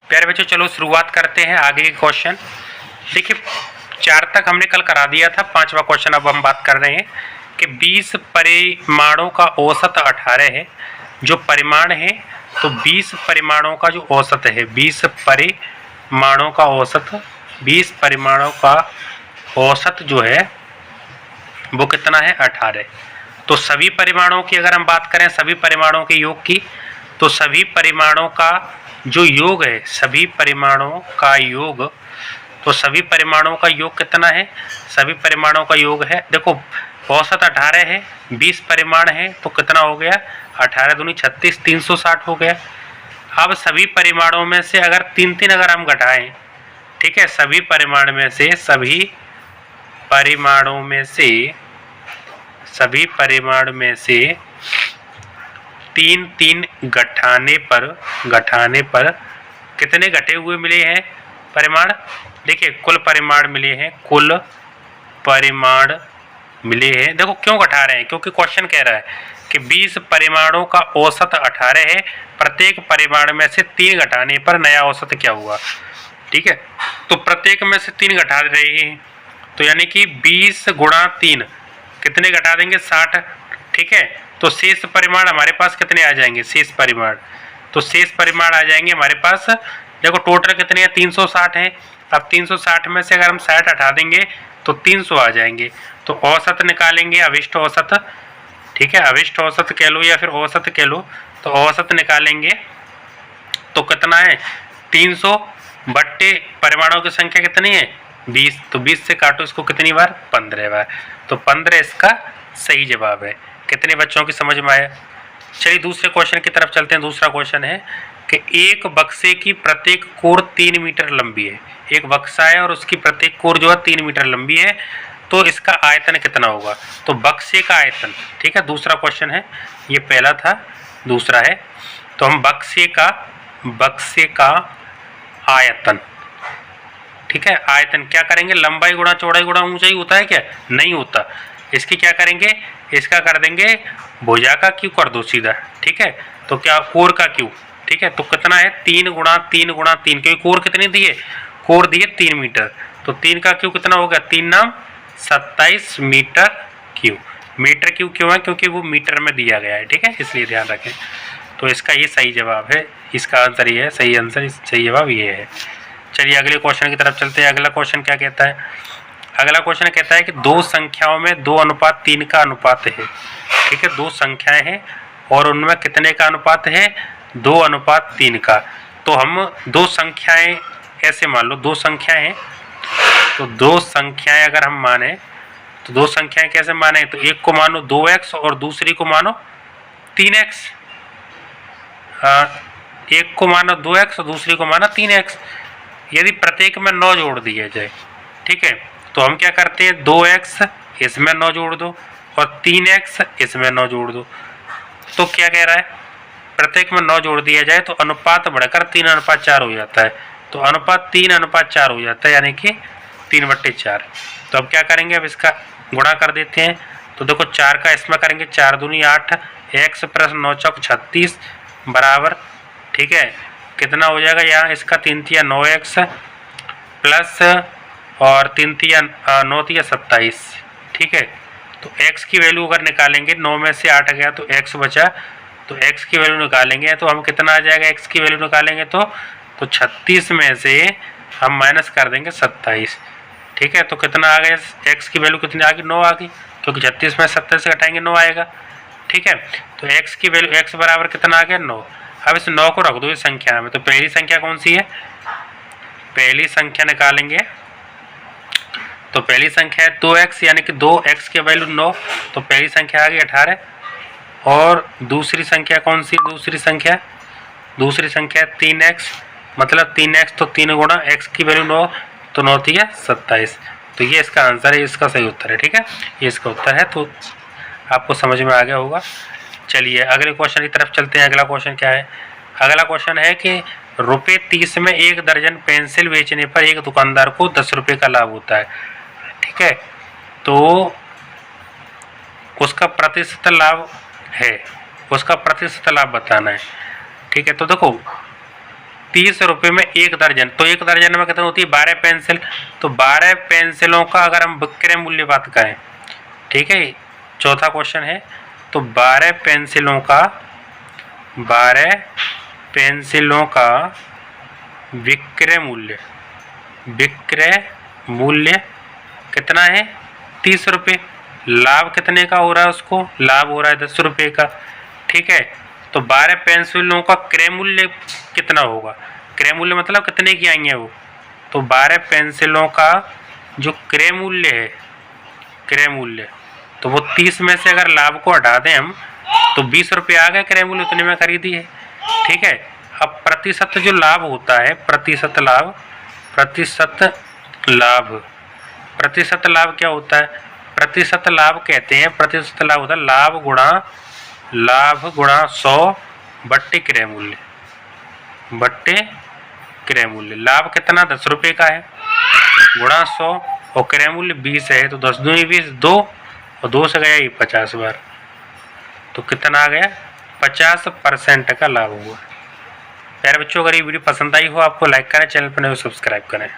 प्यारे बच्चों चलो शुरुआत करते हैं आगे के क्वेश्चन। देखिए 4 तक हमने कल करा दिया था, 5वां क्वेश्चन अब हम बात कर रहे हैं कि 20 परिमाणों का औसत 18 है। जो परिमाण है तो 20 परिमाणों का जो औसत है, 20 परिमाणों का औसत, 20 परिमाणों का औसत जो है वो कितना है 18। तो सभी परिमाणों की अगर हम बात करें, सभी परिमाणों के योग की, तो सभी परिमाणों का जो योग है, सभी परिमाणों का योग, तो सभी परिमाणों का योग कितना है, सभी परिमाणों का योग है, देखो औसत 18 है, 20 परिमाण है तो कितना हो गया 18 दूनी 36, 360 हो गया। अब सभी परिमाणों में से अगर 3-3 अगर हम घटाएं, ठीक है, सभी परिमाण में से, सभी परिमाणों में से, सभी परिमाण में से 3-3 घटाने पर कितने घटे हुए मिले हैं परिमाण। देखिए कुल परिमाण मिले हैं, कुल परिमाण मिले हैं। देखो क्यों घटा रहे हैं, क्योंकि क्वेश्चन कह रहा है कि 20 परिमाणों का औसत 18 है, प्रत्येक परिमाण में से 3 घटाने पर नया औसत क्या हुआ। ठीक है, तो प्रत्येक में से 3 घटा रहे हैं, तो यानी कि 20 गुणा 3 कितने घटा देंगे 60। ठीक है, तो शेष परिमाण हमारे पास कितने आ जाएंगे, शेष परिमाण, तो शेष परिमाण आ जाएंगे हमारे पास, देखो टोटल कितने हैं 360 हैं। अब 360 में से अगर हम 60 हटा देंगे तो 300 आ जाएंगे। तो औसत निकालेंगे, अभिष्ट औसत, ठीक है, अभिष्ट औसत कह लो या फिर औसत कह लो, तो औसत निकालेंगे तो कितना है 300 बट्टे परिमाणों की संख्या कितनी है 20, तो 20 से काटो इसको कितनी बार 15 बार, तो 15 इसका सही जवाब है। कितने बच्चों की समझ में आया। चलिए दूसरे क्वेश्चन की तरफ चलते हैं। दूसरा क्वेश्चन है कि एक बक्से की प्रत्येक कोर 3 मीटर लंबी है। एक बक्सा है और उसकी प्रत्येक कोर जो है 3 मीटर लंबी है, तो इसका आयतन कितना होगा। तो बक्से का आयतन, ठीक है, दूसरा क्वेश्चन है, ये पहला था, दूसरा है, तो हम बक्से का आयतन, ठीक है, आयतन क्या करेंगे, लंबाई गुणा चौड़ाई गुणा ऊंचाई होता है क्या, नहीं होता। इसकी क्या करेंगे, इसका कर देंगे भुजा का क्यू कर दो सीधा, ठीक है, तो क्या कोर का क्यू, ठीक है, तो कितना है 3 गुणा 3 गुणा 3, क्योंकि कोर कितनी दिए, कोर दिए 3 मीटर, तो 3 का क्यू कितना हो गया, 3 नाम 27 मीटर क्यू। मीटर क्यू क्यों है, क्योंकि वो मीटर में दिया गया है, ठीक है, इसलिए ध्यान रखें। तो इसका ये सही जवाब है, इसका आंसर ये है, सही आंसर, सही जवाब ये है। चलिए अगले क्वेश्चन की तरफ चलते हैं। अगला क्वेश्चन क्या कहता है, अगला क्वेश्चन कहता है कि 2 संख्याओं में 2:3 का अनुपात है। ठीक है, 2 संख्याएं हैं और उनमें कितने का अनुपात है, 2:3 का। तो हम 2 संख्याएं ऐसे मान लो, 2 संख्याएं हैं, तो 2 संख्याएं अगर हम माने, तो 2 संख्याएं कैसे माने, तो एक को मानो 2x और दूसरी को मानो 3x। एक को मानो 2x और दूसरी को मानो 3x। यदि प्रत्येक में 9 जोड़ दिया जाए, ठीक है, तो हम क्या करते हैं, 2x इसमें 9 जोड़ दो और 3x इसमें 9 जोड़ दो। तो क्या कह रहा है, प्रत्येक में 9 जोड़ दिया जाए तो अनुपात बढ़कर 3:4 हो जाता है। तो अनुपात 3:4 हो जाता है, यानी कि 3/4। तो अब क्या करेंगे, अब इसका गुणा कर देते हैं। तो देखो 4 का इसमें करेंगे, 4 दूनी 8, x + 9 चौक 36 बराबर, ठीक है, कितना हो जाएगा, यहाँ इसका 3 तिया 9x प्लस और 3 तिया 9 तिया 27, ठीक है। तो x की वैल्यू अगर निकालेंगे, 9 में से 8 गया तो x बचा, तो x की वैल्यू निकालेंगे तो हम कितना आ जाएगा, x की वैल्यू निकालेंगे तो 36 में से हम माइनस कर देंगे 27, ठीक है। तो कितना आ गया, x की वैल्यू कितनी आ गई, 9 आ गई, क्योंकि 36 में 27 से घटाएंगे 9 आएगा, ठीक है। तो x की वैल्यू, x बराबर कितना आ गया 9। अब इस 9 को रख दो इस संख्या में, तो पहली संख्या कौन सी है, पहली संख्या निकालेंगे, तो पहली संख्या है 2x, यानी कि 2x की वैल्यू 9, तो पहली संख्या आ गई 18। और दूसरी संख्या कौन सी, दूसरी संख्या है 3x, मतलब 3x, तो 3 गुणा x की वैल्यू 9, तो 9 थी 27। तो ये इसका आंसर है, इसका सही उत्तर है, ठीक है, ये इसका उत्तर है। तो आपको समझ में आ गया होगा। चलिए अगले क्वेश्चन की तरफ चलते हैं। अगला क्वेश्चन क्या है, अगला क्वेश्चन है कि ₹30 में 1 दर्जन पेंसिल बेचने पर एक दुकानदार को 10 रुपये का लाभ होता है, ठीक है। तो उसका प्रतिशत लाभ है, उसका प्रतिशत लाभ बताना है, ठीक है। तो देखो 30 रुपये में 1 दर्जन, तो 1 दर्जन में कितनी होती है 12 पेंसिल। तो 12 पेंसिलों का अगर हम विक्रय मूल्य बात करें, ठीक है, चौथा क्वेश्चन है, तो 12 पेंसिलों का विक्रय मूल्य कितना है 30 रुपये। लाभ कितने का हो रहा है, उसको लाभ हो रहा है 10 रुपये का, ठीक है। तो 12 पेंसिलों का क्रय मूल्य कितना होगा, क्रय मूल्य मतलब कितने की आई है वो, तो 12 पेंसिलों का जो क्रय मूल्य है, क्रय मूल्य, तो वो 30 में से अगर लाभ को हटा दें हम तो 20 रुपये आ गए, क्रय मूल्य उतने में खरीदी है, ठीक है। अब प्रतिशत जो लाभ होता है, प्रतिशत लाभ क्या होता है, प्रतिशत लाभ कहते हैं, प्रतिशत लाभ होता है लाभ गुणा 100 बट्टे क्रय मूल्य। लाभ कितना 10 रुपये का है गुणा 100 और क्रय मूल्य 20 है, तो 10 दूनी 20, 2 और 2 से गया ये 50 बार, तो कितना आ गया 50% का लाभ हुआ। प्यारे बच्चों, अगर ये वीडियो पसंद आई हो आपको लाइक करें, चैनल पर नए सब्सक्राइब करें।